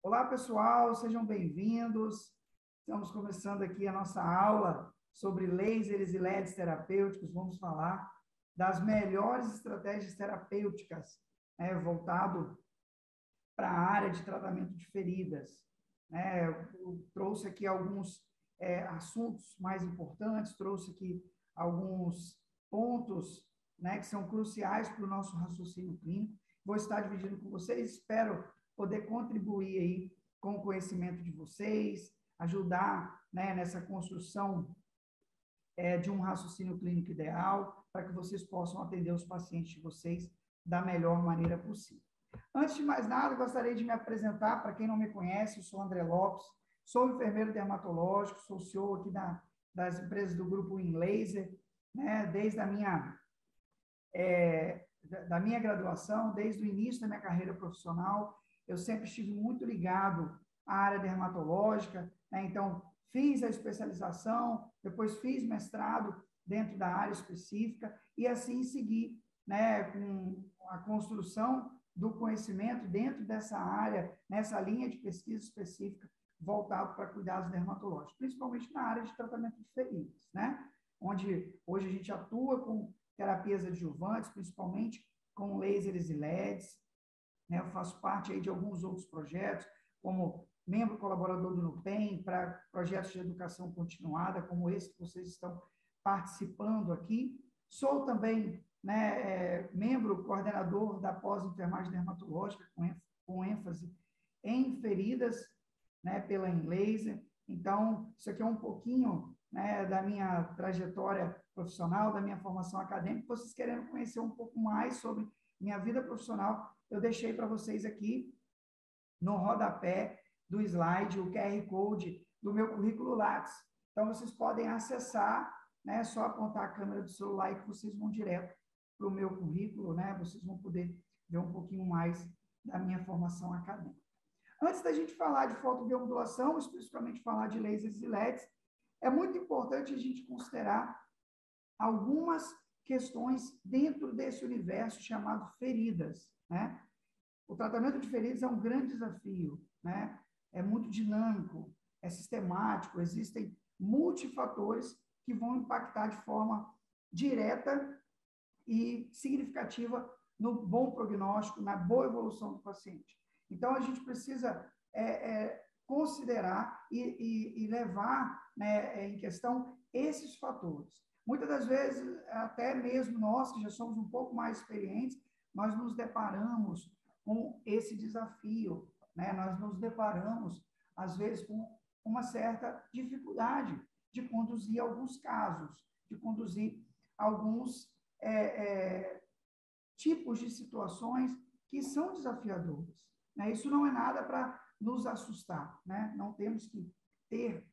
Olá, pessoal, sejam bem-vindos. Estamos começando aqui a nossa aula sobre lasers e LEDs terapêuticos. Vamos falar das melhores estratégias terapêuticas, voltado para a área de tratamento de feridas. Eu trouxe aqui alguns assuntos mais importantes, trouxe aqui alguns pontos, que são cruciais para o nosso raciocínio clínico. Vou estar dividindo com vocês, espero poder contribuir aí com o conhecimento de vocês, ajudar, nessa construção de um raciocínio clínico ideal, para que vocês possam atender os pacientes de vocês da melhor maneira possível. Antes de mais nada, gostaria de me apresentar. Para quem não me conhece, eu sou André Lopes, sou enfermeiro dermatológico, sou CEO aqui das empresas do grupo InLaser, desde a da minha graduação, desde o início da minha carreira profissional. Eu sempre estive muito ligado à área dermatológica, então fiz a especialização, depois fiz mestrado dentro da área específica e assim segui, com a construção do conhecimento dentro dessa área, nessa linha de pesquisa específica voltado para cuidados dermatológicos, principalmente na área de tratamento de feridas, onde hoje a gente atua com terapias adjuvantes, principalmente com lasers e LEDs. Eu faço parte aí de alguns outros projetos, como membro colaborador do NUPEM, para projetos de educação continuada, como esse que vocês estão participando aqui. Sou também membro coordenador da pós-enfermagem dermatológica, com ênfase em feridas, pela InLaser. Então, isso aqui é um pouquinho da minha trajetória profissional, da minha formação acadêmica. Vocês querendo conhecer um pouco mais sobre minha vida profissional, eu deixei para vocês aqui no rodapé do slide o QR Code do meu currículo Lattes. Então, vocês podem acessar, só apontar a câmera do celular e que vocês vão direto para o meu currículo, vocês vão poder ver um pouquinho mais da minha formação acadêmica. Antes da gente falar de fotobiomodulação, especificamente falar de lasers e LEDs, é muito importante a gente considerar algumas questões dentro desse universo chamado feridas, O tratamento de feridas é um grande desafio, É muito dinâmico, é sistemático, existem multifatores que vão impactar de forma direta e significativa no bom prognóstico, na boa evolução do paciente. Então, a gente precisa considerar e levar em questão esses fatores. Muitas das vezes, até mesmo nós, que já somos um pouco mais experientes, nós nos deparamos com esse desafio, Nós nos deparamos, às vezes, com uma certa dificuldade de conduzir alguns casos, de conduzir alguns tipos de situações que são desafiadoras. Isso não é nada para nos assustar, Não temos que ter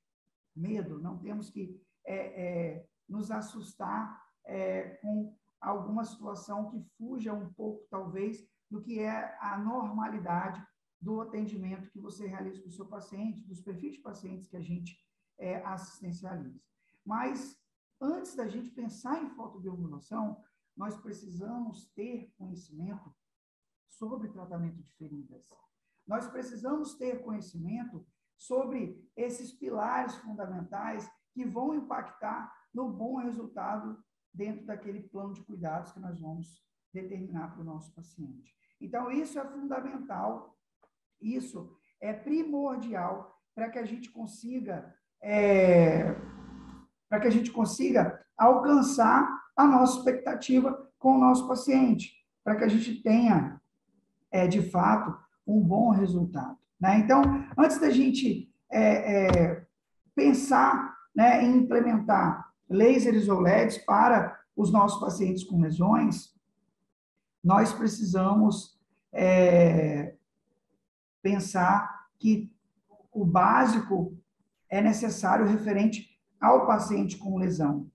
medo, não temos que nos assustar com alguma situação que fuja um pouco, talvez, do que é a normalidade do atendimento que você realiza com o seu paciente, dos perfis de pacientes que a gente assistencializa. Mas, antes da gente pensar em fotobiomodulação, nós precisamos ter conhecimento sobre tratamento de feridas. Nós precisamos ter conhecimento sobre esses pilares fundamentais que vão impactar no bom resultado dentro daquele plano de cuidados que nós vamos determinar para o nosso paciente. Então, isso é fundamental, isso é primordial para que a gente consiga alcançar a nossa expectativa com o nosso paciente, para que a gente tenha, de fato, um bom resultado. Então, antes da gente pensar em implementar lasers ou LEDs para os nossos pacientes com lesões, nós precisamos pensar que o básico é necessário referente ao paciente com lesão,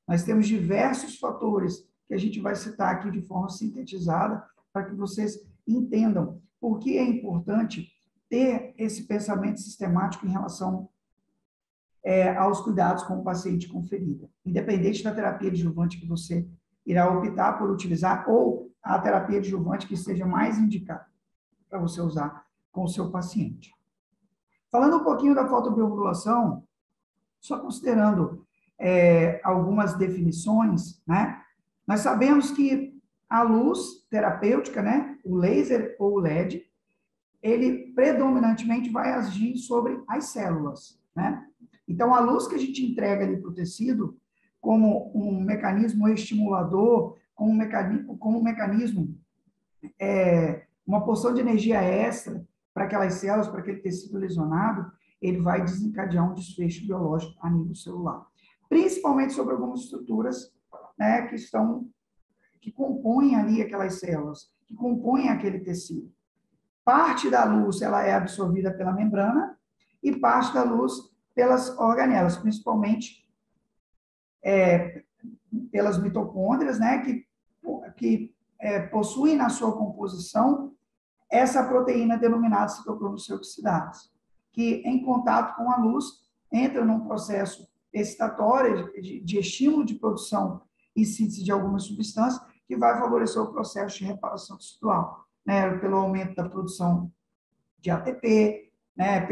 Nós temos diversos fatores que a gente vai citar aqui de forma sintetizada para que vocês entendam por que é importante ter esse pensamento sistemático em relação aos cuidados com o paciente com ferida, independente da terapia adjuvante que você irá optar por utilizar ou a terapia adjuvante que seja mais indicada para você usar com o seu paciente. Falando um pouquinho da fotobiomodulação, só considerando algumas definições, né? Nós sabemos que a luz terapêutica, né, o laser ou o LED, ele predominantemente vai agir sobre as células, né? Então, a luz que a gente entrega ali para o tecido, como um mecanismo estimulador, como um mecanismo, uma porção de energia extra para aquelas células, para aquele tecido lesionado, ele vai desencadear um desfecho biológico a nível celular. Principalmente sobre algumas estruturas, né, que compõem ali aquelas células, que compõem aquele tecido. Parte da luz ela é absorvida pela membrana e parte da luz pelas organelas, principalmente pelas mitocôndrias, né, que possuem na sua composição essa proteína denominada citocromo-C oxidase, que em contato com a luz entra num processo excitatório de estímulo de produção e síntese de algumas substâncias que vai favorecer o processo de reparação tecidual, né, pelo aumento da produção de ATP, né,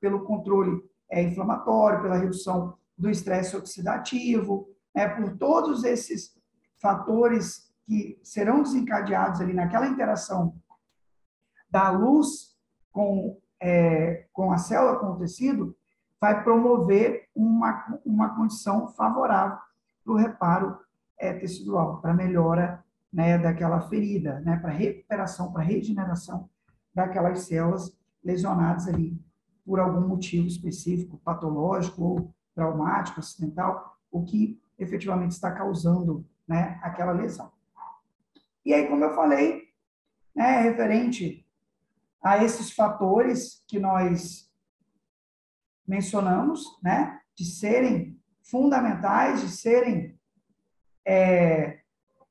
pelo controle inflamatório, pela redução do estresse oxidativo, né, por todos esses fatores que serão desencadeados ali naquela interação da luz com a célula, com o tecido, vai promover uma condição favorável para o reparo tecidual, para a melhora, né, daquela ferida, né, para recuperação, para regeneração daquelas células lesionadas ali por algum motivo específico, patológico ou traumático, acidental, o que efetivamente está causando, né, aquela lesão. E aí, como eu falei, né, referente a esses fatores que nós mencionamos, né, de serem fundamentais, de serem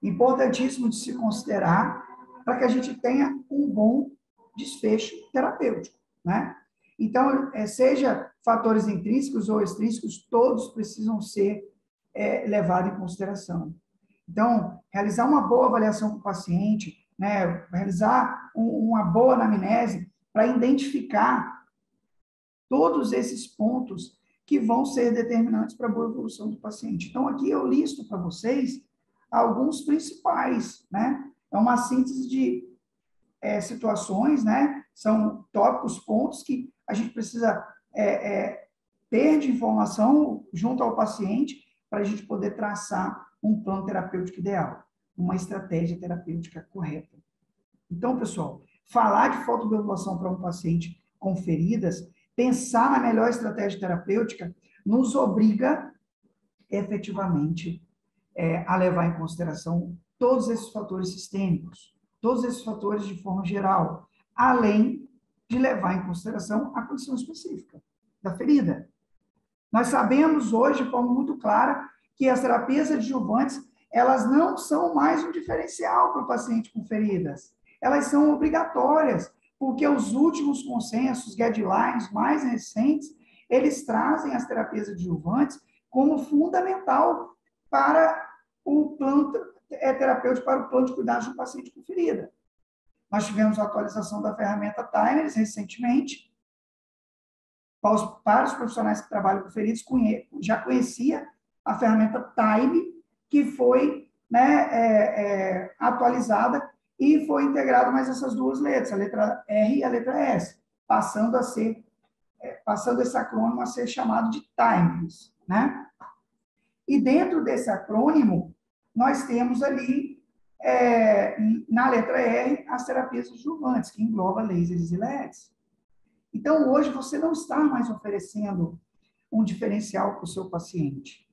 importantíssimos de se considerar para que a gente tenha um bom desfecho terapêutico, né? Então, seja fatores intrínsecos ou extrínsecos, todos precisam ser levados em consideração. Então, realizar uma boa avaliação com o paciente, né, realizar uma boa anamnese para identificar todos esses pontos que vão ser determinantes para a boa evolução do paciente. Então, aqui eu listo para vocês alguns principais, né? É uma síntese de situações, né? São tópicos, pontos que a gente precisa ter de informação junto ao paciente para a gente poder traçar um plano terapêutico ideal, uma estratégia terapêutica correta. Então, pessoal, falar de fotobiomodulação para um paciente com feridas, pensar na melhor estratégia terapêutica, nos obriga efetivamente a levar em consideração todos esses fatores sistêmicos, todos esses fatores de forma geral, além de levar em consideração a condição específica da ferida. Nós sabemos hoje, de forma muito clara, que as terapias adjuvantes, elas não são mais um diferencial para o paciente com feridas. Elas são obrigatórias, porque os últimos consensos, guidelines mais recentes, eles trazem as terapias adjuvantes como fundamental para o plano terapêutico, para o plano de cuidados do paciente com ferida. Nós tivemos a atualização da ferramenta Timers recentemente. Para os profissionais que trabalham com feridos, já conhecia a ferramenta Time, que foi, né, atualizada e foi integrada mais essas duas letras, a letra R e a letra S, passando esse acrônimo a ser chamado de Timers, né? E dentro desse acrônimo, nós temos ali, na letra R, as terapias adjuvantes, que engloba lasers e LEDs. Então, hoje, você não está mais oferecendo um diferencial para o seu paciente.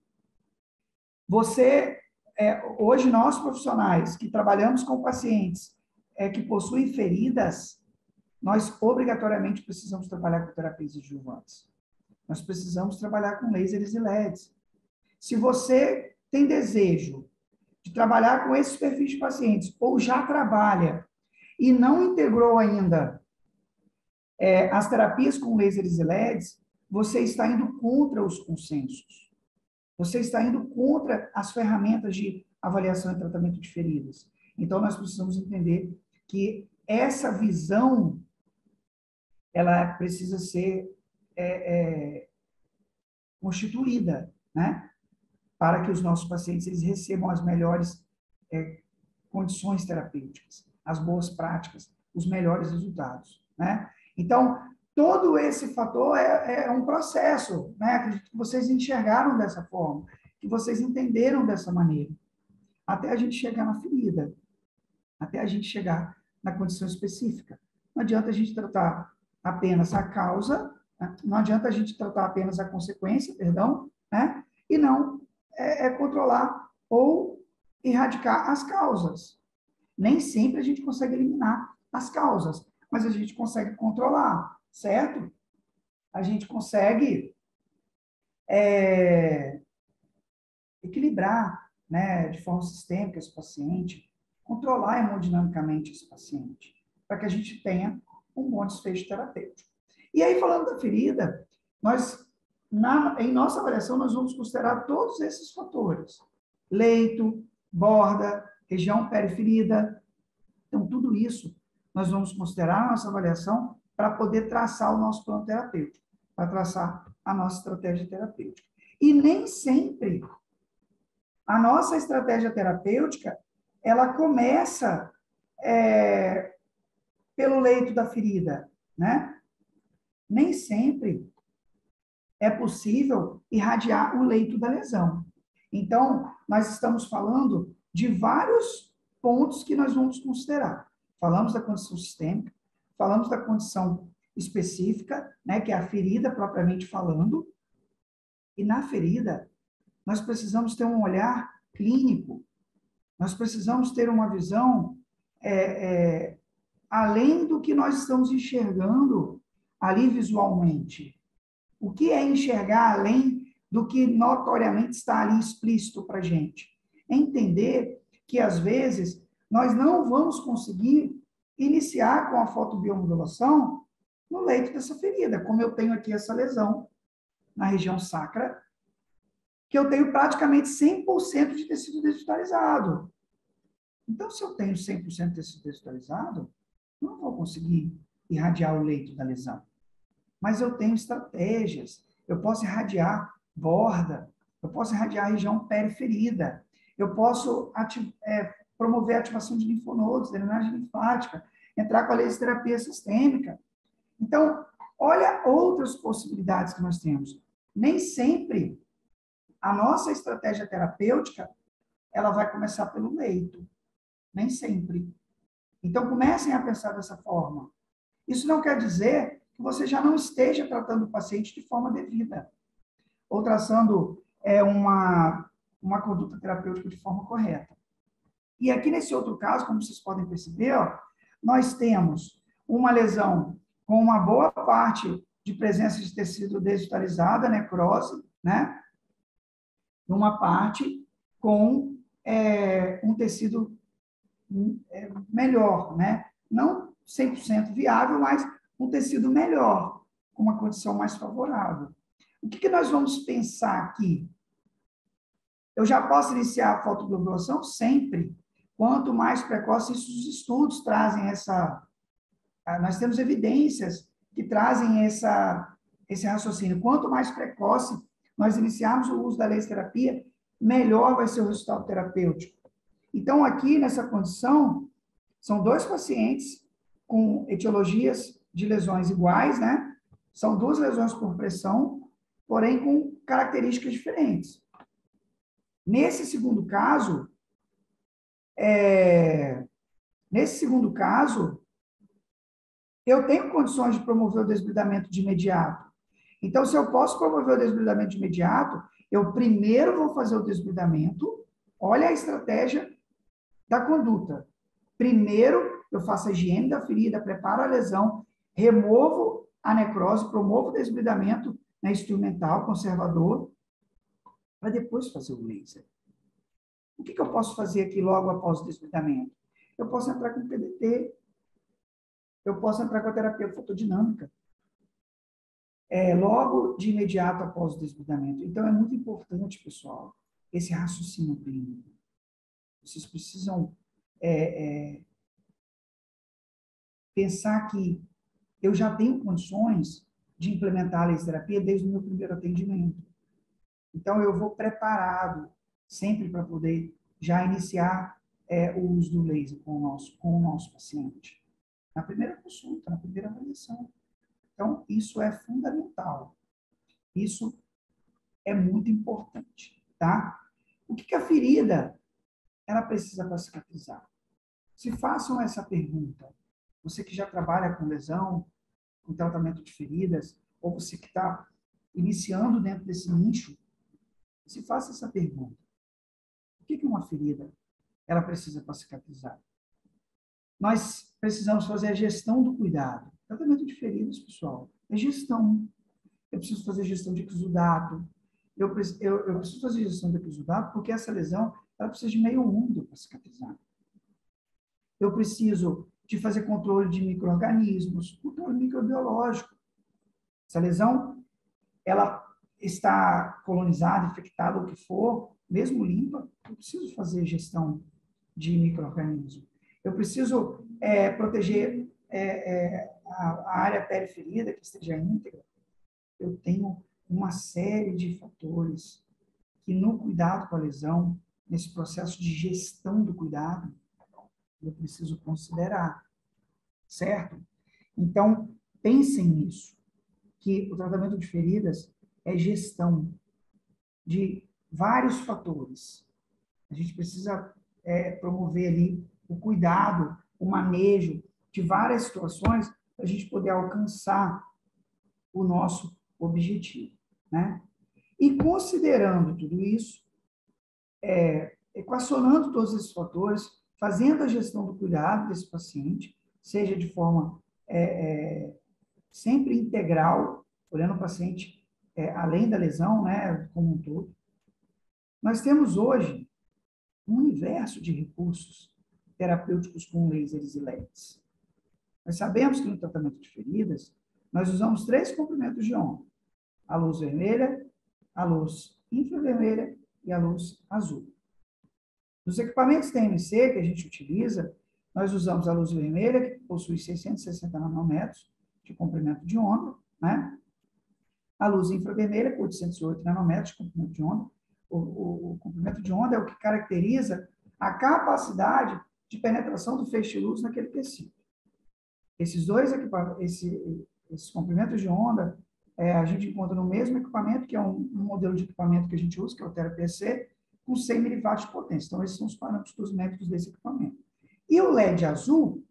Hoje, nós profissionais que trabalhamos com pacientes que possuem feridas, nós obrigatoriamente precisamos trabalhar com terapias adjuvantes. Nós precisamos trabalhar com lasers e LEDs. Se você tem desejo de trabalhar com esses perfis de pacientes, ou já trabalha e não integrou ainda as terapias com lasers e LEDs, você está indo contra os consensos. Você está indo contra as ferramentas de avaliação e tratamento de feridas. Então, nós precisamos entender que essa visão ela precisa ser constituída, né? Para que os nossos pacientes eles recebam as melhores condições terapêuticas, as boas práticas, os melhores resultados, né? Então, todo esse fator é um processo, né? Acredito que vocês enxergaram dessa forma, que vocês entenderam dessa maneira, até a gente chegar na ferida, até a gente chegar na condição específica. Não adianta a gente tratar apenas a causa, né? Não adianta a gente tratar apenas a consequência, perdão, né? E não controlar ou erradicar as causas. Nem sempre a gente consegue eliminar as causas, mas a gente consegue controlar, certo? A gente consegue equilibrar, né, de forma sistêmica esse paciente, controlar hemodinamicamente esse paciente, para que a gente tenha um bom desfecho terapêutico. E aí, falando da ferida, em nossa avaliação, nós vamos considerar todos esses fatores. Leito, borda, região periferida. Então, tudo isso nós vamos considerar na nossa avaliação para poder traçar o nosso plano terapêutico, para traçar a nossa estratégia terapêutica. E nem sempre a nossa estratégia terapêutica, ela começa pelo leito da ferida, né? Nem sempre é possível irradiar o leito da lesão. Então, nós estamos falando de vários pontos que nós vamos considerar. Falamos da condição sistêmica, falamos da condição específica, né, que é a ferida propriamente falando, e na ferida nós precisamos ter um olhar clínico, nós precisamos ter uma visão além do que nós estamos enxergando ali visualmente. O que é enxergar além do que notoriamente está ali explícito para a gente? É entender que, às vezes, nós não vamos conseguir iniciar com a fotobiomodulação no leito dessa ferida, como eu tenho aqui essa lesão na região sacra, que eu tenho praticamente 100% de tecido desvitalizado. Então, se eu tenho 100% de tecido desvitalizado, não vou conseguir irradiar o leito da lesão. Mas eu tenho estratégias. Eu posso irradiar borda, eu posso irradiar a região periferida, eu posso promover a ativação de linfonodos, drenagem linfática, entrar com a laserterapia sistêmica. Então, olha outras possibilidades que nós temos. Nem sempre a nossa estratégia terapêutica ela vai começar pelo leito. Nem sempre. Então, comecem a pensar dessa forma. Isso não quer dizer que você já não esteja tratando o paciente de forma devida, ou traçando uma conduta terapêutica de forma correta. E aqui, nesse outro caso, como vocês podem perceber, ó, nós temos uma lesão com uma boa parte de presença de tecido desvitalizado, necrose, né? Uma parte com um tecido melhor, né? Não 100% viável, mas um tecido melhor, com uma condição mais favorável. O que nós vamos pensar aqui? Eu já posso iniciar a fotobiomodulação? Sempre. Quanto mais precoce, isso os estudos trazem essa... Nós temos evidências que trazem esse raciocínio. Quanto mais precoce nós iniciarmos o uso da laserterapia, melhor vai ser o resultado terapêutico. Então, aqui, nessa condição, são 2 pacientes com etiologias de lesões iguais, né? São 2 lesões por pressão, porém com características diferentes. Nesse segundo caso, eu tenho condições de promover o desbridamento de imediato. Então, se eu posso promover o desbridamento de imediato, eu primeiro vou fazer o desbridamento. Olha a estratégia da conduta. Primeiro, eu faço a higiene da ferida, preparo a lesão, removo a necrose, promovo o desbridamento, né, instrumental, conservador, para depois fazer o laser. O que eu posso fazer aqui logo após o desbridamento? Eu posso entrar com PDT, eu posso entrar com a terapia fotodinâmica, logo de imediato após o desbridamento. Então, é muito importante, pessoal, esse raciocínio clínico. Vocês precisam pensar que eu já tenho condições de implementar a laserterapia desde o meu primeiro atendimento. Então, eu vou preparado sempre para poder já iniciar o uso do laser com o nosso paciente. Na primeira consulta, na primeira avaliação. Então, isso é fundamental. Isso é muito importante, tá? O que a ferida ela precisa para cicatrizar? Se façam essa pergunta. Você que já trabalha com lesão, com tratamento de feridas, ou você que está iniciando dentro desse nicho, se faça essa pergunta. O que uma ferida ela precisa para cicatrizar? Nós precisamos fazer a gestão do cuidado. Tratamento de feridas, pessoal, é gestão. Eu preciso fazer gestão de exudato. Eu preciso fazer gestão de exudato porque essa lesão ela precisa de meio mundo para cicatrizar. Eu preciso de fazer controle de micro-organismos, controle microbiológico. Essa lesão, ela está colonizada, infectada, o que for, mesmo limpa, eu preciso fazer gestão de micro-organismos. Eu preciso proteger a área periferida, que esteja íntegra. Eu tenho uma série de fatores que no cuidado com a lesão, nesse processo de gestão do cuidado, eu preciso considerar, certo? Então, pensem nisso, que o tratamento de feridas é gestão de vários fatores. A gente precisa promover ali o cuidado, o manejo de várias situações para a gente poder alcançar o nosso objetivo, né? E considerando tudo isso, equacionando todos esses fatores, fazendo a gestão do cuidado desse paciente, seja de forma sempre integral, olhando o paciente além da lesão, né, como um todo. Nós temos hoje um universo de recursos terapêuticos com lasers e LEDs. Nós sabemos que no tratamento de feridas, nós usamos 3 comprimentos de onda: a luz vermelha, a luz infravermelha e a luz azul. Nos equipamentos TMC que a gente utiliza, nós usamos a luz vermelha, que possui 660 nanômetros de comprimento de onda, né? A luz infravermelha, com 808 nanômetros de comprimento de onda. O comprimento de onda é o que caracteriza a capacidade de penetração do feixe de luz naquele tecido. Esses dois esses comprimentos de onda, a gente encontra no mesmo equipamento, que é um modelo de equipamento que a gente usa, que é o TeraPC, com 100 miliwatts de potência. Então, esses são os parâmetros cosméticos desse equipamento. E o LED azul,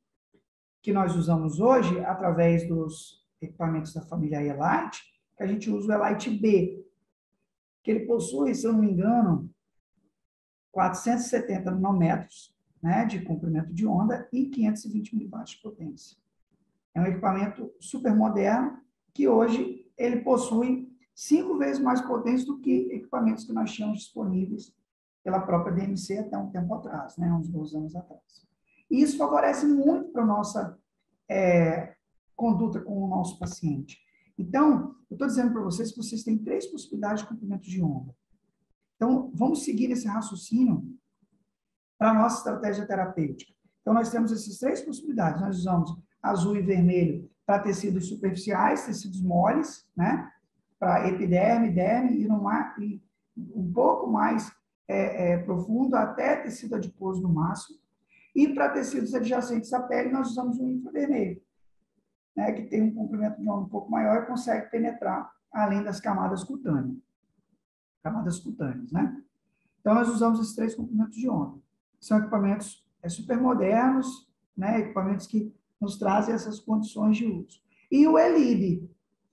que nós usamos hoje, através dos equipamentos da família E-Light, que a gente usa o E-Light B, que ele possui, se eu não me engano, 470 nanômetros, né, de comprimento de onda e 520 miliwatts de potência. É um equipamento super moderno, que hoje ele possui 5 vezes mais potência do que equipamentos que nós tínhamos disponíveis pela própria DMC até um tempo atrás, né, uns 2 anos atrás. E isso favorece muito para a nossa conduta com o nosso paciente. Então, eu estou dizendo para vocês que vocês têm 3 possibilidades de comprimento de onda. Então, vamos seguir esse raciocínio para a nossa estratégia terapêutica. Então, nós temos essas 3 possibilidades. Nós usamos azul e vermelho para tecidos superficiais, tecidos moles, né? Para epiderme, derme e um pouco mais profundo, até tecido adiposo no máximo. E para tecidos adjacentes à pele, nós usamos o infravermelho, né? Que tem um comprimento de onda um pouco maior e consegue penetrar além das camadas cutâneas. Né? Então, nós usamos esses 3 comprimentos de onda. São equipamentos super modernos, né? Equipamentos que nos trazem essas condições de uso. E o ELIB,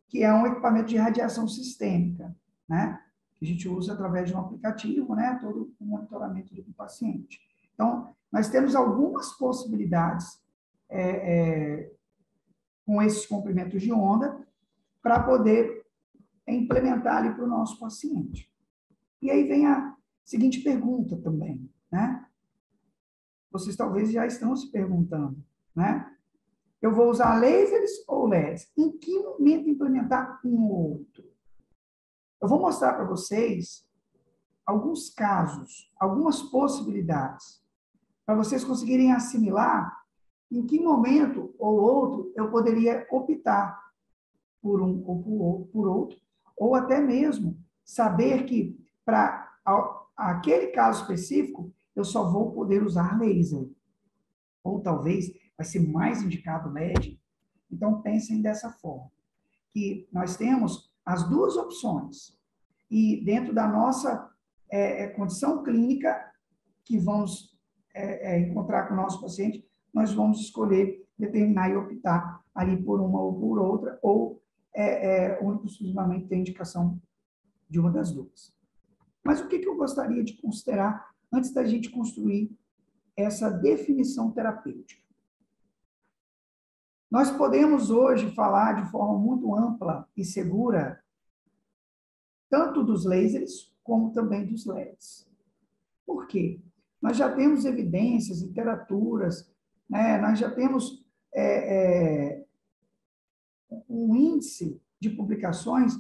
que é um equipamento de radiação sistêmica, né? Que a gente usa através de um aplicativo, né? Todo o monitoramento do paciente. Então, nós temos algumas possibilidades com esses comprimentos de onda para poder implementar ali para o nosso paciente. E aí vem a seguinte pergunta também, né? Vocês talvez já estão se perguntando, né? Eu vou usar lasers ou LEDs? Em que momento implementar um ou outro? Eu vou mostrar para vocês alguns casos, algumas possibilidades, para vocês conseguirem assimilar em que momento ou outro eu poderia optar por um ou por outro, ou até mesmo saber que para aquele caso específico eu só vou poder usar laser, ou talvez vai ser mais indicado LED. Então pensem dessa forma, que nós temos as duas opções e dentro da nossa condição clínica que vamos encontrar com o nosso paciente, nós vamos escolher, determinar e optar ali por uma ou por outra, ou único exclusivamente ter indicação de uma das duas. Mas o que eu gostaria de considerar antes da gente construir essa definição terapêutica? Nós podemos hoje falar de forma muito ampla e segura tanto dos lasers como também dos LEDs. Por quê? Nós já temos evidências, literaturas, né? Nós já temos um índice de publicações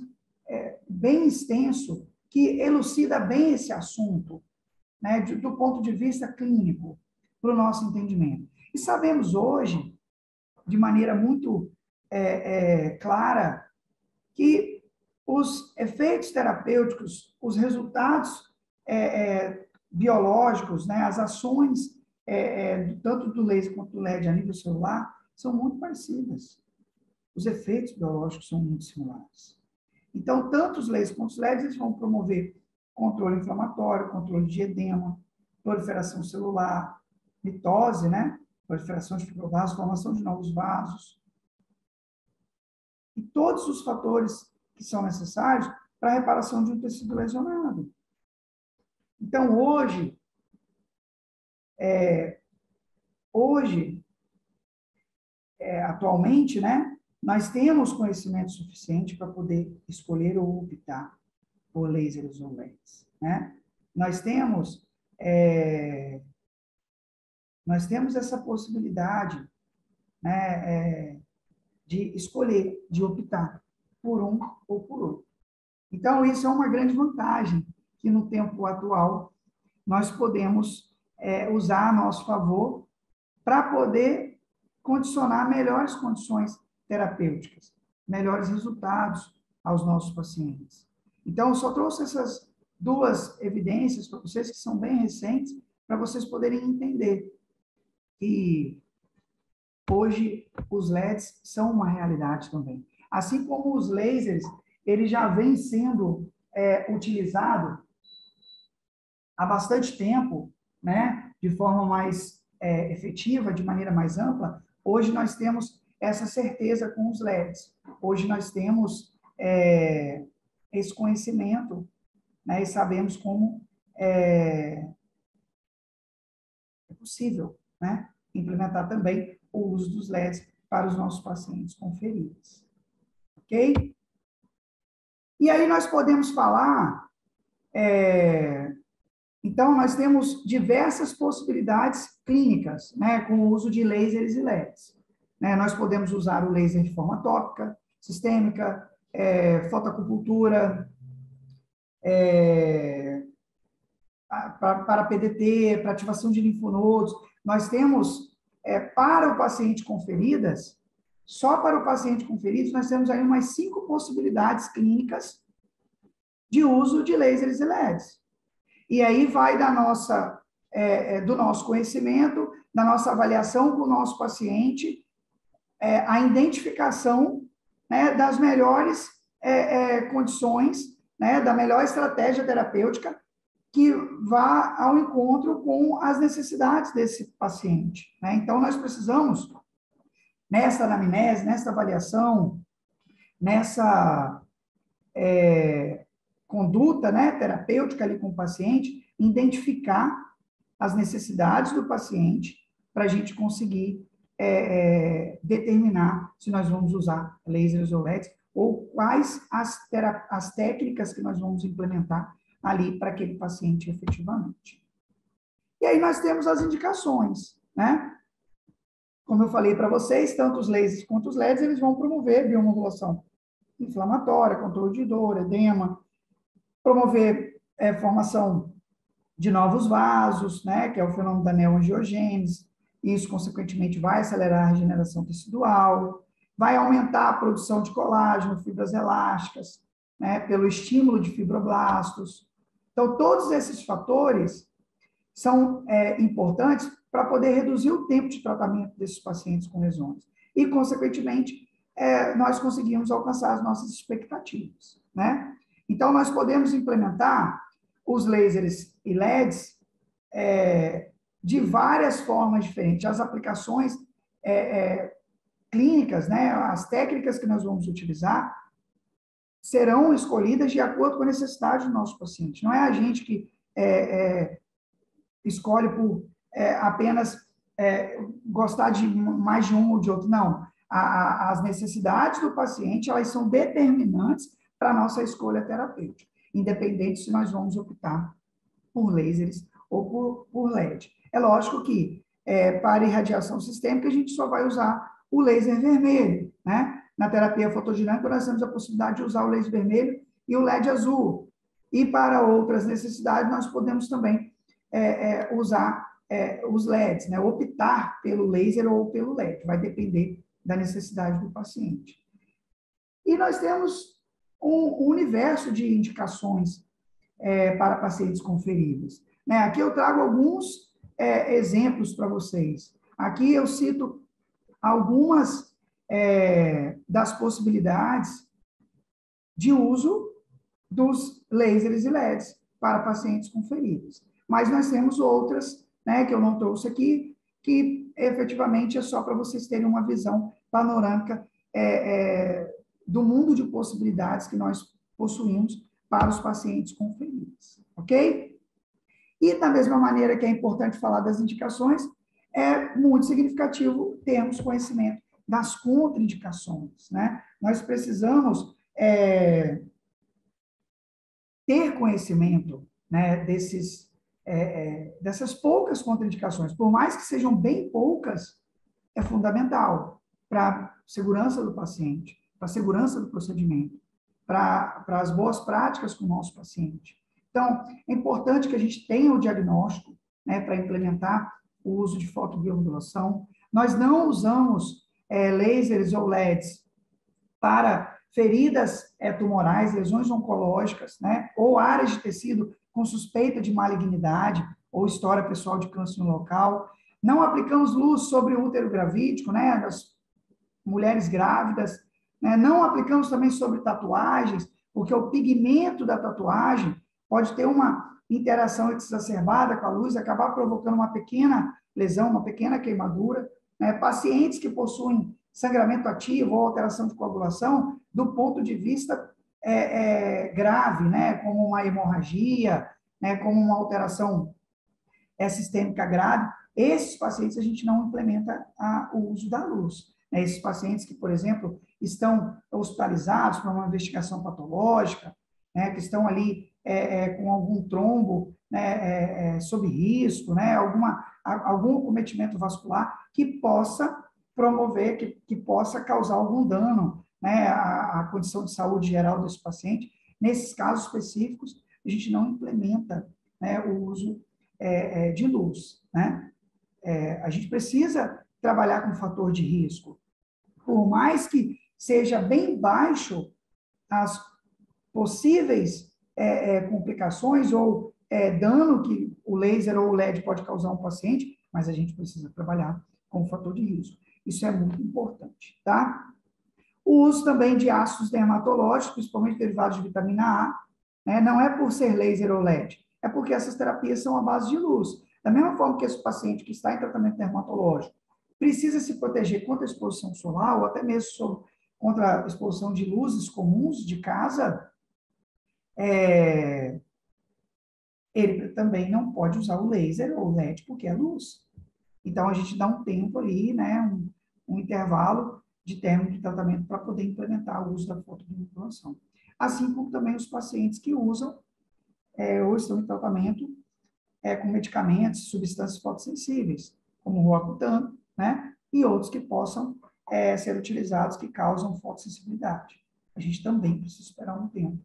bem extenso que elucida bem esse assunto, né? Do ponto de vista clínico, para o nosso entendimento. E sabemos hoje, de maneira muito clara, que os efeitos terapêuticos, os resultados biológicos, né, as ações tanto do laser quanto do LED a nível celular são muito parecidas. Os efeitos biológicos são muito similares. Então, tanto os lasers quanto os LEDs eles vão promover controle inflamatório, controle de edema, proliferação celular, mitose, né, proliferação de fibroblastos, formação de novos vasos. E todos os fatores que são necessários para a reparação de um tecido lesionado. Então, atualmente, né, nós temos conhecimento suficiente para poder escolher ou optar por lasers ou LEDs, né? Nós temos essa possibilidade, né, de escolher, de optar por um ou por outro. Então, isso é uma grande vantagem que no tempo atual nós podemos usar a nosso favor para poder condicionar melhores condições terapêuticas, melhores resultados aos nossos pacientes. Então, eu só trouxe essas duas evidências para vocês, que são bem recentes, para vocês poderem entender que hoje os LEDs são uma realidade também. Assim como os lasers, ele já vem sendo utilizado há bastante tempo, né, de forma mais efetiva, de maneira mais ampla. Hoje nós temos essa certeza com os LEDs. Hoje nós temos esse conhecimento, né, e sabemos como é possível, né, implementar também o uso dos LEDs para os nossos pacientes com feridas. Ok? E aí nós podemos falar, então nós temos diversas possibilidades clínicas, né, com o uso de lasers e LEDs. Né, nós podemos usar o laser de forma tópica, sistêmica, fotoacupuntura, para PDT, para ativação de linfonodos. Nós temos, para o paciente com feridas, só para o paciente com feridas, nós temos aí umas 5 possibilidades clínicas de uso de lasers e LEDs. E aí vai do nosso conhecimento, da nossa avaliação com o nosso paciente, a identificação, né, das melhores condições, né, da melhor estratégia terapêutica que vá ao encontro com as necessidades desse paciente. Né? Então, nós precisamos, nessa anamnese, nessa avaliação, nessa conduta, né, terapêutica ali com o paciente, identificar as necessidades do paciente para a gente conseguir determinar se nós vamos usar lasers ou LEDs ou quais as técnicas que nós vamos implementar ali para aquele paciente efetivamente. E aí nós temos as indicações, né? Como eu falei para vocês, tanto os lasers quanto os LEDs, eles vão promover biomodulação inflamatória, controle de dor, edema, promover formação de novos vasos, né, que é o fenômeno da neoangiogênese, isso, consequentemente, vai acelerar a regeneração tecidual, vai aumentar a produção de colágeno, fibras elásticas, né, pelo estímulo de fibroblastos. Então, todos esses fatores são importantes para poder reduzir o tempo de tratamento desses pacientes com lesões. E, consequentemente, nós conseguimos alcançar as nossas expectativas, né? Então, nós podemos implementar os lasers e LEDs de várias formas diferentes. As aplicações clínicas, né, as técnicas que nós vamos utilizar, serão escolhidas de acordo com a necessidade do nosso paciente. Não é a gente que escolhe por apenas gostar de mais de um ou de outro. Não. As necessidades do paciente, elas são determinantes para a nossa escolha terapêutica, independente se nós vamos optar por lasers ou por LED. É lógico que, para irradiação sistêmica, a gente só vai usar o laser vermelho, né? Na terapia fotodinâmica, nós temos a possibilidade de usar o laser vermelho e o LED azul. E para outras necessidades, nós podemos também usar os LEDs, né? Optar pelo laser ou pelo LED, vai depender da necessidade do paciente. E nós temos um universo de indicações para pacientes com feridas, né? Aqui eu trago alguns exemplos para vocês. Aqui eu cito algumas das possibilidades de uso dos lasers e LEDs para pacientes com feridas. Mas nós temos outras, né, que eu não trouxe aqui, que efetivamente é só para vocês terem uma visão panorâmica do mundo de possibilidades que nós possuímos para os pacientes com feridas, ok? E, da mesma maneira que é importante falar das indicações, é muito significativo termos conhecimento das contraindicações, né? Nós precisamos ter conhecimento, né, dessas poucas contraindicações. Por mais que sejam bem poucas, é fundamental para a segurança do paciente, para a segurança do procedimento, para as boas práticas com o nosso paciente. Então, é importante que a gente tenha o diagnóstico, né, para implementar o uso de fotobiomodulação. Nós não usamos lasers ou LEDs para feridas tumorais, lesões oncológicas, né, ou áreas de tecido com suspeita de malignidade ou história pessoal de câncer no local. Não aplicamos luz sobre o útero gravídico, né, das mulheres grávidas. Né? Não aplicamos também sobre tatuagens, porque o pigmento da tatuagem pode ter uma interação exacerbada com a luz, acabar provocando uma pequena lesão, uma pequena queimadura. Né? Pacientes que possuem sangramento ativo ou alteração de coagulação, do ponto de vista grave, né? Como uma hemorragia, né? Como uma alteração sistêmica grave, esses pacientes a gente não implementa o uso da luz. Né? Esses pacientes que, por exemplo, estão hospitalizados para uma investigação patológica, né? Que estão ali com algum trombo, né? Sob risco, né? Algum acometimento vascular que possa promover, que possa causar algum dano, né? À condição de saúde geral desse paciente. Nesses casos específicos, a gente não implementa, né, o uso de luz, né? A gente precisa trabalhar com fator de risco. Por mais que seja bem baixo as possíveis complicações ou dano que o laser ou o LED pode causar ao paciente, mas a gente precisa trabalhar com o fator de risco. Isso é muito importante, tá? O uso também de ácidos dermatológicos, principalmente derivados de vitamina A, né? Não é por ser laser ou LED, é porque essas terapias são à base de luz. Da mesma forma que esse paciente que está em tratamento dermatológico precisa se proteger contra a exposição solar ou até mesmo contra a exposição de luzes comuns de casa, ele também não pode usar o laser ou o LED porque é luz. Então, a gente dá um tempo ali, né, um intervalo de término de tratamento para poder implementar o uso da fotobiomodulação. Assim como também os pacientes que usam ou estão em tratamento com medicamentos, substâncias fotossensíveis, como o Roacutan, né, e outros que possam ser utilizados que causam fotossensibilidade. A gente também precisa esperar um tempo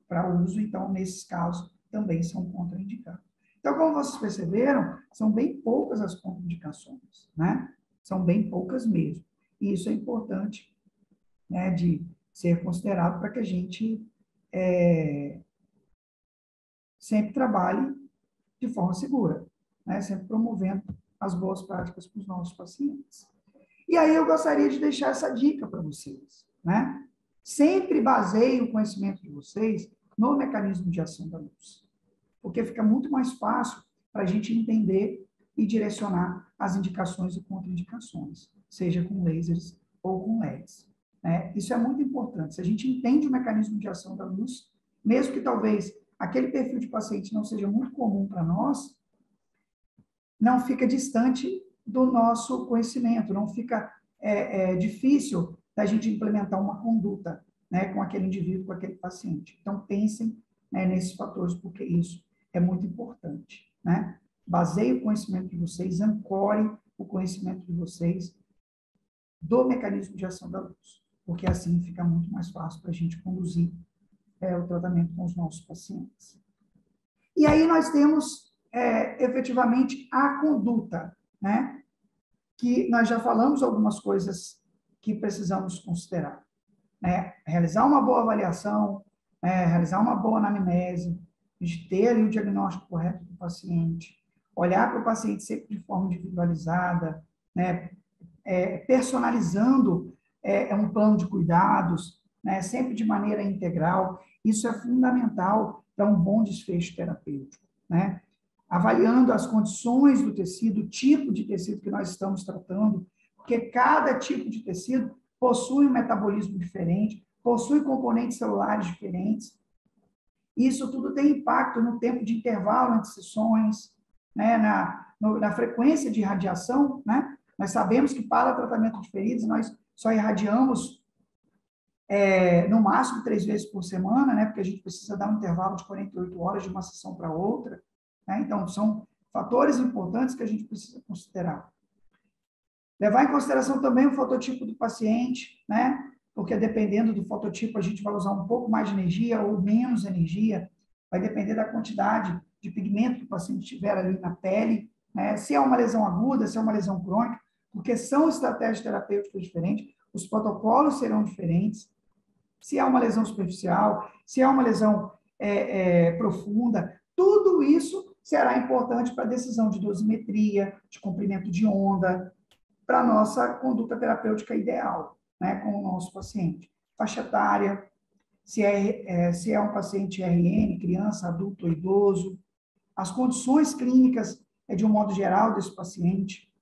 para uso, então, nesses casos, também são contraindicados. Então, como vocês perceberam, são bem poucas as contraindicações, né? São bem poucas mesmo. E isso é importante, né, de ser considerado para que a gente sempre trabalhe de forma segura, né? Sempre promovendo as boas práticas para os nossos pacientes. E aí eu gostaria de deixar essa dica para vocês, né? Sempre baseie o conhecimento de vocês no mecanismo de ação da luz, porque fica muito mais fácil para a gente entender e direcionar as indicações e contraindicações, seja com lasers ou com LEDs. Né? Isso é muito importante. Se a gente entende o mecanismo de ação da luz, mesmo que talvez aquele perfil de paciente não seja muito comum para nós, não fica distante do nosso conhecimento, não fica difícil da gente implementar uma conduta, né, com aquele indivíduo, com aquele paciente. Então, pensem, né, nesses fatores, porque isso é muito importante. Né? Baseie o conhecimento de vocês, ancore o conhecimento de vocês do mecanismo de ação da luz, porque assim fica muito mais fácil para a gente conduzir o tratamento com os nossos pacientes. E aí nós temos, efetivamente, a conduta, né? Que nós já falamos algumas coisas que precisamos considerar. Né? Realizar uma boa avaliação, realizar uma boa anamnese, de ter ali o diagnóstico correto do paciente, olhar para o paciente sempre de forma individualizada, né? Personalizando um plano de cuidados, né? Sempre de maneira integral. Isso é fundamental para um bom desfecho terapêutico, né? Avaliando as condições do tecido, o tipo de tecido que nós estamos tratando, porque cada tipo de tecido possui um metabolismo diferente, possui componentes celulares diferentes. Isso tudo tem impacto no tempo de intervalo entre sessões, né, na frequência de irradiação, né? Nós sabemos que para tratamento de feridas, nós só irradiamos no máximo 3 vezes por semana, né? Porque a gente precisa dar um intervalo de 48 horas de uma sessão para outra. Né? Então, são fatores importantes que a gente precisa considerar. Levar em consideração também o fototipo do paciente, né? Porque dependendo do fototipo, a gente vai usar um pouco mais de energia ou menos energia, vai depender da quantidade de pigmento que o paciente tiver ali na pele, né? Se é uma lesão aguda, se é uma lesão crônica, porque são estratégias terapêuticas diferentes, os protocolos serão diferentes. Se é uma lesão superficial, se é uma lesão profunda, tudo isso será importante para a decisão de dosimetria, de comprimento de onda, para a nossa conduta terapêutica ideal, né, com o nosso paciente. Faixa etária, se é um paciente RN, criança, adulto ou idoso, as condições clínicas, de um modo geral, desse paciente,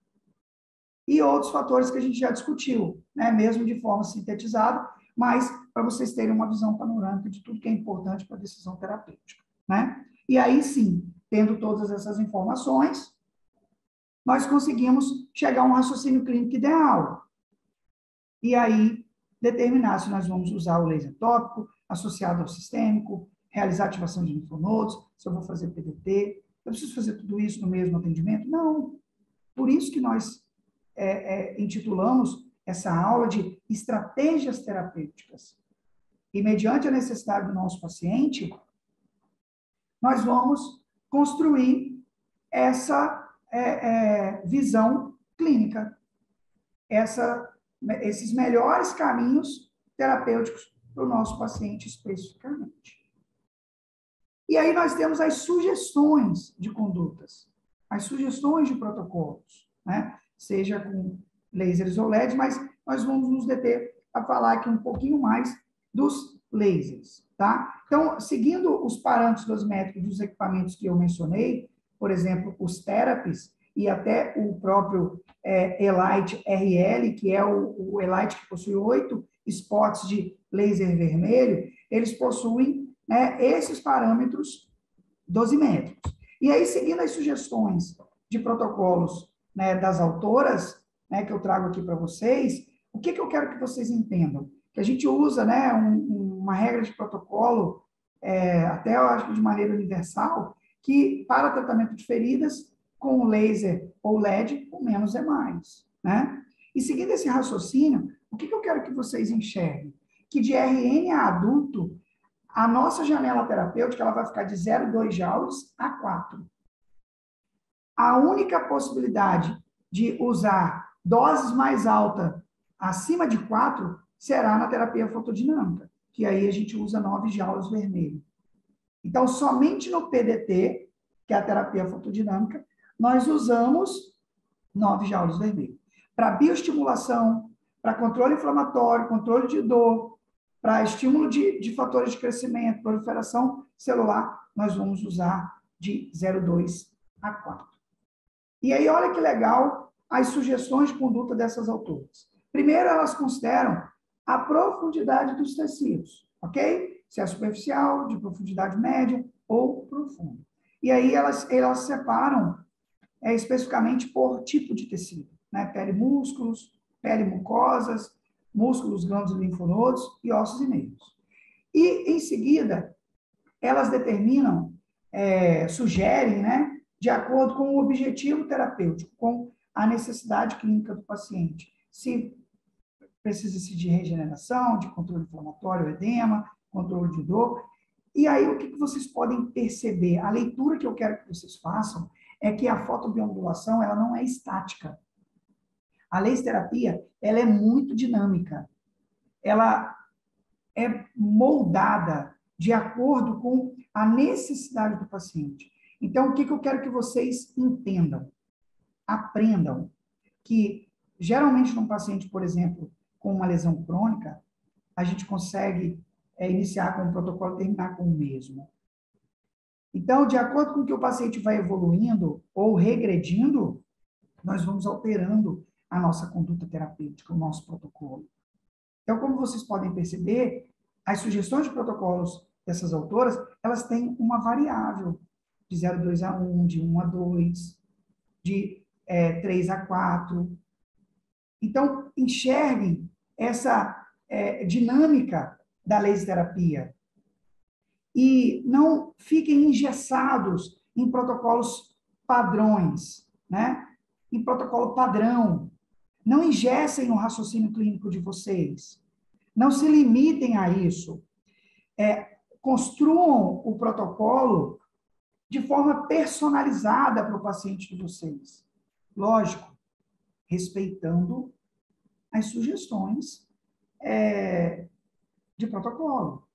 e outros fatores que a gente já discutiu, né, mesmo de forma sintetizada, mas para vocês terem uma visão panorâmica de tudo que é importante para a decisão terapêutica. Né? E aí sim, tendo todas essas informações, nós conseguimos chegar a um raciocínio clínico ideal. E aí, determinar se nós vamos usar o laser tópico, associado ao sistêmico, realizar ativação de linfonodos, se eu vou fazer PDT. Eu preciso fazer tudo isso no mesmo atendimento? Não. Por isso que nós intitulamos essa aula de estratégias terapêuticas. E, mediante a necessidade do nosso paciente, nós vamos construir essa visão clínica, esses melhores caminhos terapêuticos para o nosso paciente especificamente. E aí nós temos as sugestões de condutas, as sugestões de protocolos, né? Seja com lasers ou LEDs, mas nós vamos nos deter a falar aqui um pouquinho mais dos lasers, tá? Então, seguindo os parâmetros dosimétricos dos equipamentos que eu mencionei, por exemplo, os therapies e até o próprio Elite RL, que é o Elite que possui 8 spots de laser vermelho, eles possuem, né, esses parâmetros dosimétricos. E aí, seguindo as sugestões de protocolos, né, das autoras, né, que eu trago aqui para vocês, o que eu quero que vocês entendam? Que a gente usa, né, uma regra de protocolo, até eu acho que de maneira universal, que para tratamento de feridas, com laser ou LED, o menos é mais. Né? E seguindo esse raciocínio, o que eu quero que vocês enxerguem? Que de RN a adulto, a nossa janela terapêutica ela vai ficar de 0,2 joules a 4. A única possibilidade de usar doses mais altas, acima de 4, será na terapia fotodinâmica, que aí a gente usa 9 joules vermelho. Então, somente no PDT, que é a terapia fotodinâmica, nós usamos 9 joules vermelho. Para bioestimulação, para controle inflamatório, controle de dor, para estímulo de fatores de crescimento, proliferação celular, nós vamos usar de 0,2 a 4. E aí, olha que legal as sugestões de conduta dessas autoras. Primeiro, elas consideram a profundidade dos tecidos, ok? Se é superficial, de profundidade média ou profunda. E aí, elas separam especificamente por tipo de tecido, né? Pele, músculos, pele, mucosas, músculos, glândulos e linfonodos e ossos e nervos. E, em seguida, elas determinam, sugerem, né, de acordo com o objetivo terapêutico, com a necessidade clínica do paciente. Se precisa-se de regeneração, de controle inflamatório, edema, controle de dor. E aí, o que vocês podem perceber? A leitura que eu quero que vocês façam é que a fotobiomodulação, ela não é estática. A laser terapia, ela é muito dinâmica. Ela é moldada de acordo com a necessidade do paciente. Então, o que eu quero que vocês entendam? Aprendam que, geralmente, num paciente, por exemplo, com uma lesão crônica, a gente consegue iniciar com um protocolo e terminar com o mesmo. Então, de acordo com que o paciente vai evoluindo ou regredindo, nós vamos alterando a nossa conduta terapêutica, o nosso protocolo. Então, como vocês podem perceber, as sugestões de protocolos dessas autoras, elas têm uma variável de 0,2 a 1, de 1 a 2, de 3 a 4. Então, enxerguem essa dinâmica da laser terapia e não fiquem engessados em protocolos padrões, né? Em protocolo padrão. Não engessem o raciocínio clínico de vocês. Não se limitem a isso. Construam o protocolo de forma personalizada para o paciente de vocês. Lógico, respeitando as sugestões de protocolo.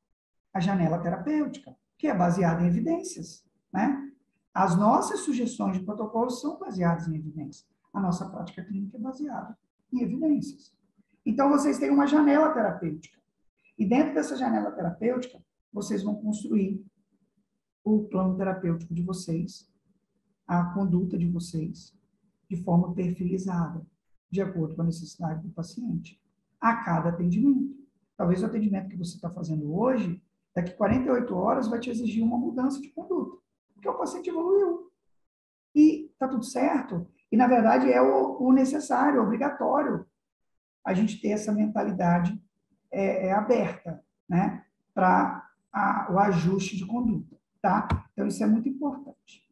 A janela terapêutica, que é baseada em evidências, né? As nossas sugestões de protocolos são baseadas em evidências. A nossa prática clínica é baseada em evidências. Então, vocês têm uma janela terapêutica. E dentro dessa janela terapêutica, vocês vão construir o plano terapêutico de vocês, a conduta de vocês, de forma perfilizada, de acordo com a necessidade do paciente, a cada atendimento. Talvez o atendimento que você está fazendo hoje, daqui 48 horas, vai te exigir uma mudança de conduta, porque o paciente evoluiu. E está tudo certo. E, na verdade, é o necessário, obrigatório, a gente ter essa mentalidade aberta, né, para o ajuste de conduta, tá? Então, isso é muito importante.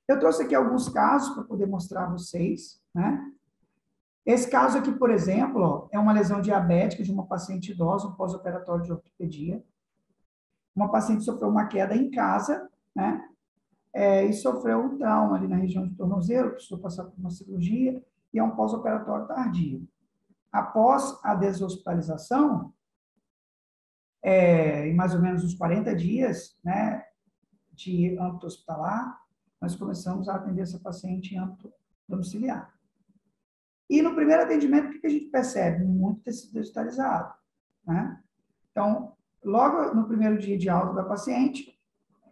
Eu trouxe aqui alguns casos para poder mostrar a vocês, né? Esse caso aqui, por exemplo, ó, é uma lesão diabética de uma paciente idosa, um pós-operatório de ortopedia. Uma paciente sofreu uma queda em casa, né? E sofreu um trauma ali na região do tornozelo, precisou passar por uma cirurgia, e é um pós-operatório tardio. Após a deshospitalização, em mais ou menos uns 40 dias, né, de âmbito hospitalar, nós começamos a atender essa paciente em âmbito domiciliar. E no primeiro atendimento, o que a gente percebe? Muito tecido digitalizado, né? Então, logo no primeiro dia de alta da paciente,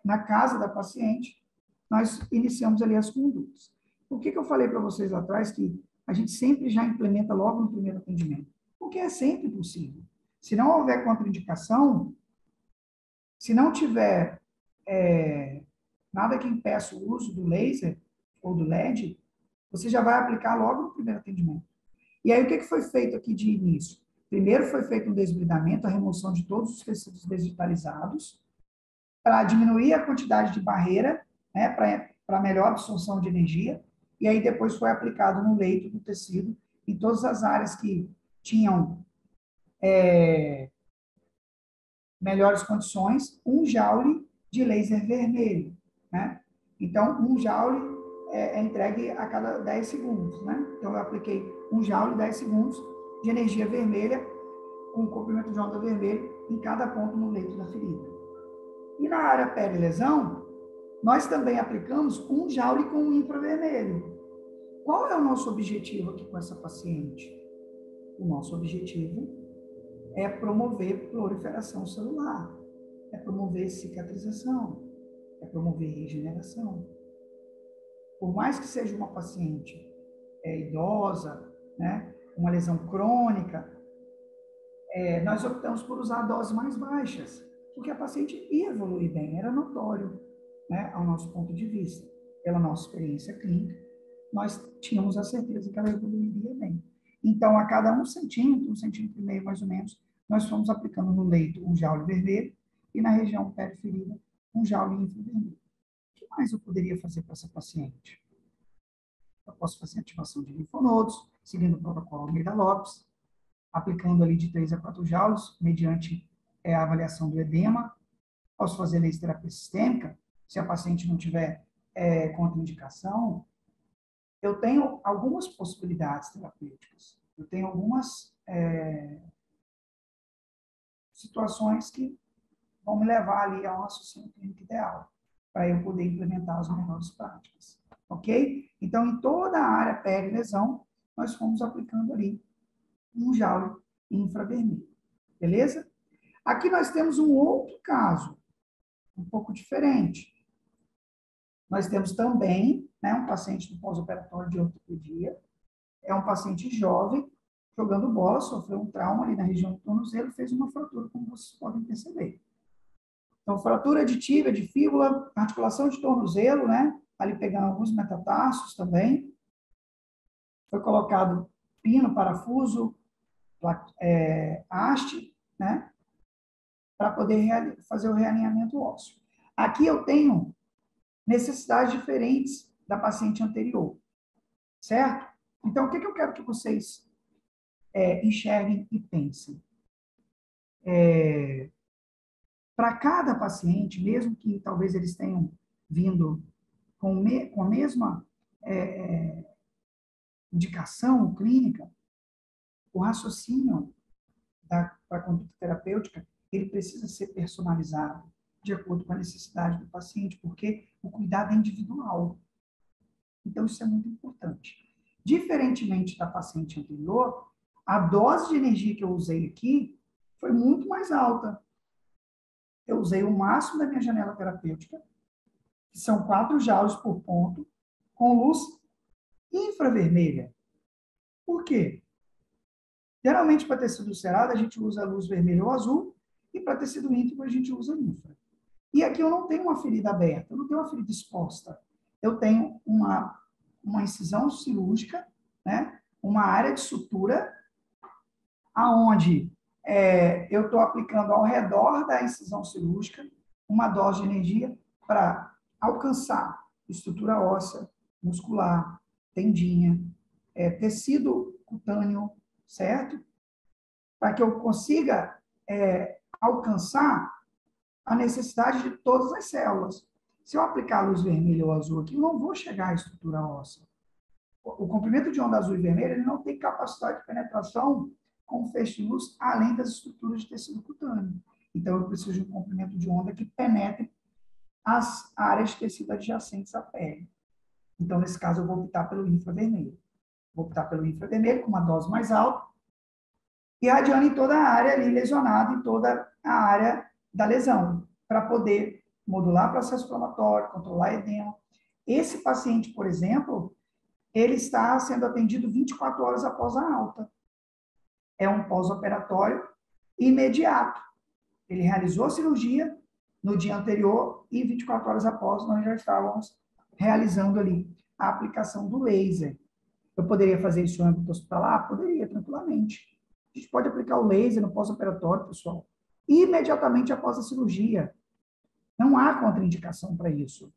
na casa da paciente, nós iniciamos ali as condutas. Por que eu falei para vocês lá atrás que a gente sempre já implementa logo no primeiro atendimento? Porque é sempre possível. Se não houver contraindicação, se não tiver nada que impeça o uso do laser ou do LED, você já vai aplicar logo no primeiro atendimento. E aí, o que foi feito aqui de início? Primeiro foi feito um desbridamento, a remoção de todos os tecidos desvitalizados, para diminuir a quantidade de barreira, né, para melhor absorção de energia, e aí depois foi aplicado no leito do tecido, em todas as áreas que tinham melhores condições, 1 joule de laser vermelho, né? Então, 1 joule é entregue a cada 10 segundos, né? Então, eu apliquei 1 joule e 10 segundos de energia vermelha, com comprimento de onda vermelho em cada ponto no leito da ferida. E na área pele-lesão, nós também aplicamos 1 joule com infravermelho. Qual é o nosso objetivo aqui com essa paciente? O nosso objetivo é promover proliferação celular, é promover cicatrização, é promover regeneração. Por mais que seja uma paciente idosa, né, uma lesão crônica, nós optamos por usar doses mais baixas, porque a paciente ia evoluir bem, era notório, né, ao nosso ponto de vista, pela nossa experiência clínica, nós tínhamos a certeza que ela evoluiria bem. Então, a cada 1 centímetro, 1,5 centímetros mais ou menos, nós fomos aplicando no leito 1 joule vermelho e na região periferida 1 joule infravermelho. O que mais eu poderia fazer para essa paciente? Eu posso fazer ativação de linfonodos, seguindo o protocolo Almeida-Lopes, aplicando ali de 3 a 4 joules, mediante a avaliação do edema. Posso fazer laser-terapia sistêmica, se a paciente não tiver contraindicação. Eu tenho algumas possibilidades terapêuticas. Eu tenho algumas situações que vão me levar ali a um raciocínio clínico ideal, para eu poder implementar as melhores práticas. Ok? Então, em toda a área pele-lesão, nós fomos aplicando ali 1 joule infravermelho. Beleza? Aqui nós temos um outro caso, um pouco diferente. Nós temos também, né, um paciente do pós-operatório de ortopedia, é um paciente jovem, jogando bola, sofreu um trauma ali na região do tornozelo, fez uma fratura, como vocês podem perceber. Então, fratura de tíbia, de fíbula, articulação de tornozelo, né, ali pegando alguns metatarsos também. Foi colocado pino, parafuso, haste, né, para poder fazer o realinhamento ósseo. Aqui eu tenho necessidades diferentes da paciente anterior, certo? Então, o que eu quero que vocês enxerguem e pensem? Para cada paciente, mesmo que talvez eles tenham vindo com a mesma indicação clínica, o raciocínio da conduta terapêutica, ele precisa ser personalizado de acordo com a necessidade do paciente, porque o cuidado é individual. Então, isso é muito importante. Diferentemente da paciente anterior, a dose de energia que eu usei aqui foi muito mais alta. Eu usei o máximo da minha janela terapêutica, que são 4 joules por ponto, com luz infravermelha. Por quê? Geralmente, para tecido ulcerado, a gente usa a luz vermelha ou azul, e para tecido íntegro, a gente usa infra. E aqui eu não tenho uma ferida aberta, eu não tenho uma ferida exposta. Eu tenho uma incisão cirúrgica, né? Uma área de sutura, aonde eu estou aplicando ao redor da incisão cirúrgica uma dose de energia para alcançar estrutura óssea, muscular, tendinha, tecido cutâneo, certo? Para que eu consiga alcançar a necessidade de todas as células. Se eu aplicar a luz vermelha ou azul aqui, eu não vou chegar à estrutura óssea. O comprimento de onda azul e vermelha ele não tem capacidade de penetração com feixe de luz além das estruturas de tecido cutâneo. Então, eu preciso de um comprimento de onda que penetre as áreas de tecido adjacentes à pele. Então, nesse caso, eu vou optar pelo infravermelho. Vou optar pelo infravermelho com uma dose mais alta, irradiando em toda a área ali lesionada, em toda a área da lesão, para poder modular o processo inflamatório, controlar edema. Esse paciente, por exemplo, ele está sendo atendido 24 horas após a alta. É um pós-operatório imediato. Ele realizou a cirurgia no dia anterior e 24 horas após nós já estávamos realizando ali a aplicação do laser. Eu poderia fazer isso no âmbito hospitalar? Poderia, tranquilamente. A gente pode aplicar o laser no pós-operatório, pessoal, imediatamente após a cirurgia. Não há contraindicação para isso.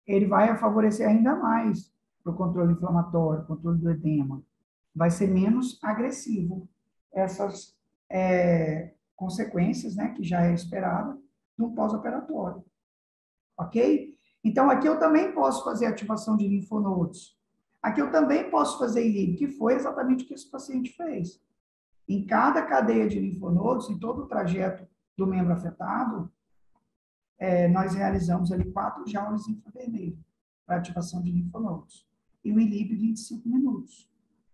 Ele vai favorecer ainda mais para o controle inflamatório, controle do edema. Vai ser menos agressivo essas consequências, né, que já é esperada no pós-operatório. Ok? Então, aqui eu também posso fazer ativação de linfonodos. Aqui eu também posso fazer ILIB, que foi exatamente o que esse paciente fez. Em cada cadeia de linfonodos, em todo o trajeto do membro afetado, nós realizamos ali 4 joules infravermelho para ativação de linfonodos. E o ILIB, 25 minutos,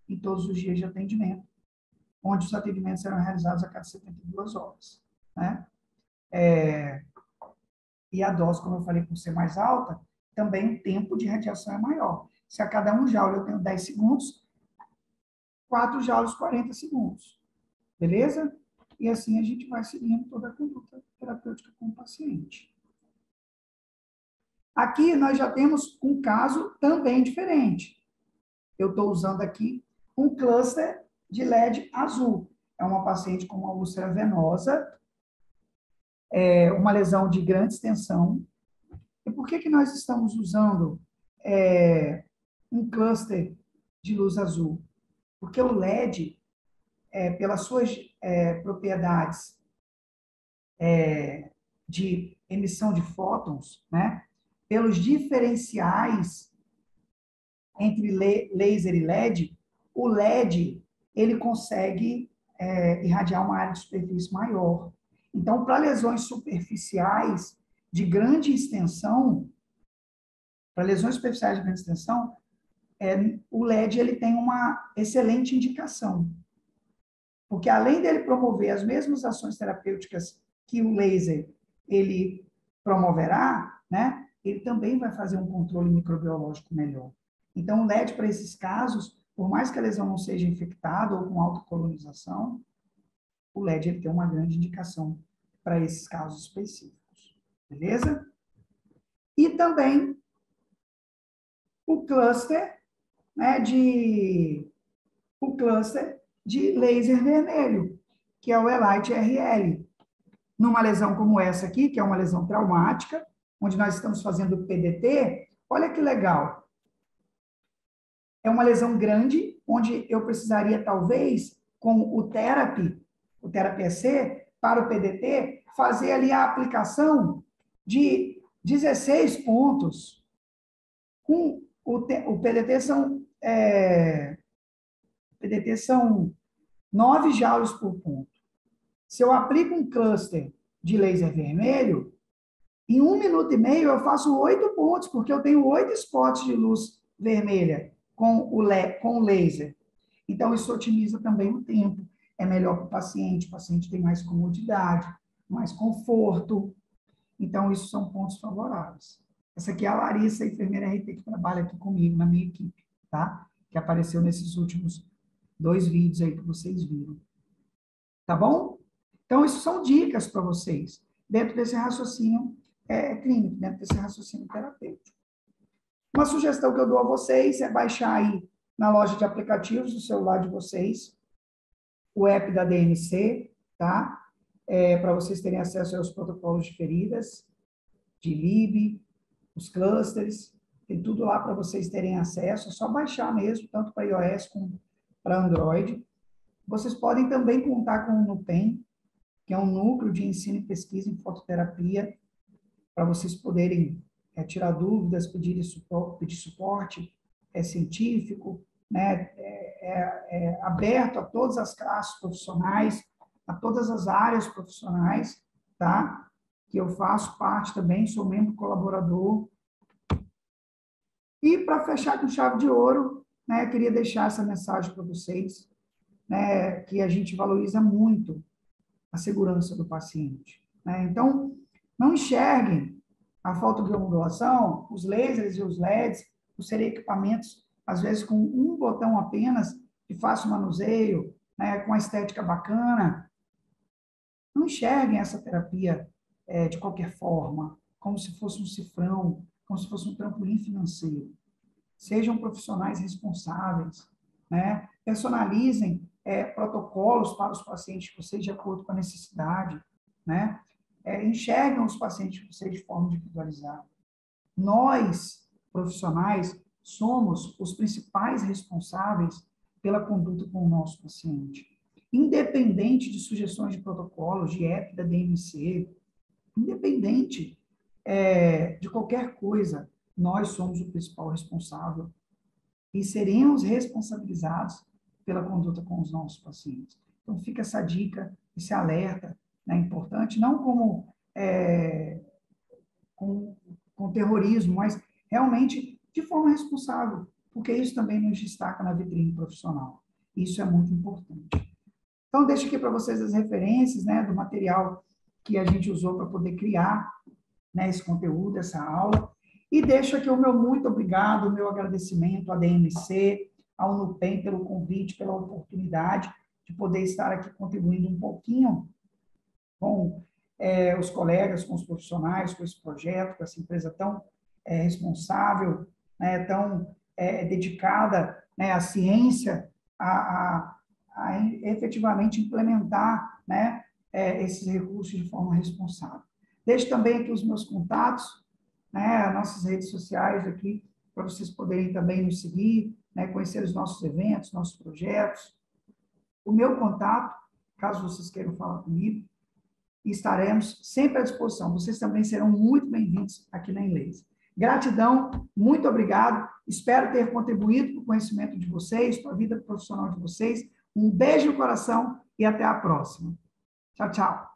em todos os dias de atendimento, onde os atendimentos eram realizados a cada 72 horas. Né? E a dose, como eu falei, por ser mais alta, também o tempo de radiação é maior. Se a cada 1 joule eu tenho 10 segundos, 4 joules, 40 segundos. Beleza? E assim a gente vai seguindo toda a conduta terapêutica com o paciente. Aqui nós já temos um caso também diferente. Eu estou usando aqui um cluster de LED azul. É uma paciente com uma úlcera venosa, uma lesão de grande extensão. E por que nós estamos usando um cluster de luz azul? Porque o LED, pelas suas propriedades de emissão de fótons, né, pelos diferenciais entre laser e LED, o LED ele consegue irradiar uma área de superfície maior. Então, para lesões superficiais de grande extensão, o LED ele tem uma excelente indicação. Porque além dele promover as mesmas ações terapêuticas que o laser ele promoverá, né, ele também vai fazer um controle microbiológico melhor. Então, o LED, para esses casos, por mais que a lesão não seja infectada ou com autocolonização, o LED ele tem uma grande indicação para esses casos específicos. Beleza? E também o cluster, né, de laser vermelho, que é o Elite RL. Numa lesão como essa aqui, que é uma lesão traumática, onde nós estamos fazendo PDT, olha que legal. É uma lesão grande, onde eu precisaria, talvez, com o Therapy EC, para o PDT, fazer ali a aplicação de 16 pontos. Com o PDT são 9 joules por ponto. Se eu aplico um cluster de laser vermelho, em 1 minuto e meio eu faço 8 pontos, porque eu tenho 8 spots de luz vermelha com o laser. Então, isso otimiza também o tempo. É melhor para o paciente tem mais comodidade, mais conforto. Então, isso são pontos favoráveis. Essa aqui é a Larissa, a enfermeira RT, que trabalha aqui comigo, na minha equipe, tá? Que apareceu nesses últimos 2 vídeos aí que vocês viram. Tá bom? Então, isso são dicas para vocês, dentro desse raciocínio clínico, dentro desse raciocínio terapêutico. Uma sugestão que eu dou a vocês é baixar aí na loja de aplicativos do celular de vocês o app da DMC, tá? Para vocês terem acesso aos protocolos de feridas, de LIB, os clusters, tem tudo lá para vocês terem acesso, é só baixar mesmo, tanto para iOS como para Android. Vocês podem também contar com o NUPEM, que é um núcleo de ensino e pesquisa em fototerapia, para vocês poderem tirar dúvidas, pedir suporte científico, né? Aberto a todas as classes profissionais, a todas as áreas profissionais, tá? Que eu faço parte também, sou membro colaborador. E para fechar com chave de ouro, né, eu queria deixar essa mensagem para vocês, né, que a gente valoriza muito a segurança do paciente. Né? Então, não enxerguem a fotobiomodulação, os lasers e os LEDs, por serem equipamentos, às vezes, com um botão apenas, de fácil manuseio, né, com a estética bacana. Não enxerguem essa terapia de qualquer forma, como se fosse um cifrão, como se fosse um trampolim financeiro. Sejam profissionais responsáveis, né? Personalizem protocolos para os pacientes de vocês de acordo com a necessidade, né? Enxergam os pacientes de vocês de forma individualizada. Nós, profissionais, somos os principais responsáveis pela conduta com o nosso paciente. Independente de sugestões de protocolos, de app da DMC, independente, de qualquer coisa, nós somos o principal responsável e seremos responsabilizados pela conduta com os nossos pacientes. Então, fica essa dica, esse alerta, né, importante, não como com terrorismo, mas realmente de forma responsável, porque isso também nos destaca na vitrine profissional. Isso é muito importante. Então, deixo aqui para vocês as referências, né, do material que a gente usou para poder criar, né, esse conteúdo, essa aula. E deixo aqui o meu muito obrigado, o meu agradecimento à DMC, ao NUPEM pelo convite, pela oportunidade de poder estar aqui contribuindo um pouquinho com os colegas, com os profissionais, com esse projeto, com essa empresa tão responsável, né, tão dedicada, né, à ciência, a efetivamente implementar, né, esses recursos de forma responsável. Deixo também aqui os meus contatos, né, nossas redes sociais aqui, para vocês poderem também nos seguir, né, conhecer os nossos eventos, nossos projetos. O meu contato, caso vocês queiram falar comigo, e estaremos sempre à disposição. Vocês também serão muito bem-vindos aqui na Inlaser. Gratidão, muito obrigado. Espero ter contribuído para o conhecimento de vocês, para a vida profissional de vocês. Um beijo no coração e até a próxima. Tchau, tchau.